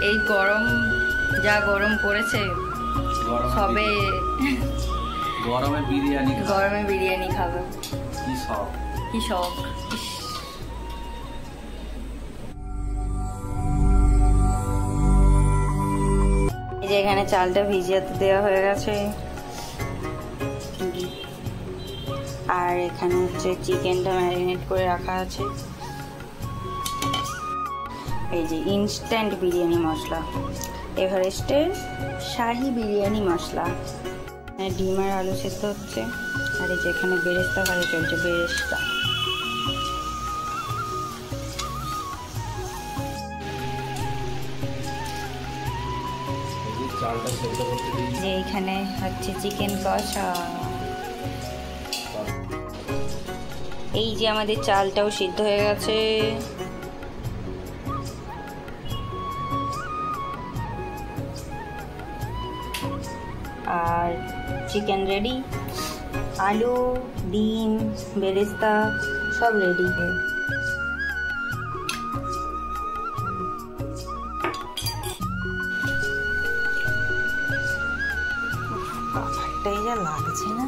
এই গরম যা গরম পড়েছে সবে গরমে বিরিয়ানি খাবে। কি শখ। এই যে এখানে চালটা ভিজিয়ে দেওয়া হয়ে গেছে, আর এখানে হচ্ছে চিকেনটা ম্যারিনেট করে রাখা আছে। এই যে ইনস্ট্যান্ট বিরিয়ানি মশলা, এভারেস্টের শাহি বিরিয়ানি মশলা। ডিম আর আলু সেদ্ধ হচ্ছে, আর এই যে এখানে বেরেস্তা ভাজা চলছে। বেরেস্তা যে এইখানে হচ্ছে চিকেন কষা। এই যে আমাদের চালটাও সিদ্ধ হয়ে গেছে। আর চিকেন রেডি, আলু, ডিম, বেরেস্তা সব রেডি। কাঁঠালটাই যা লাগছে না।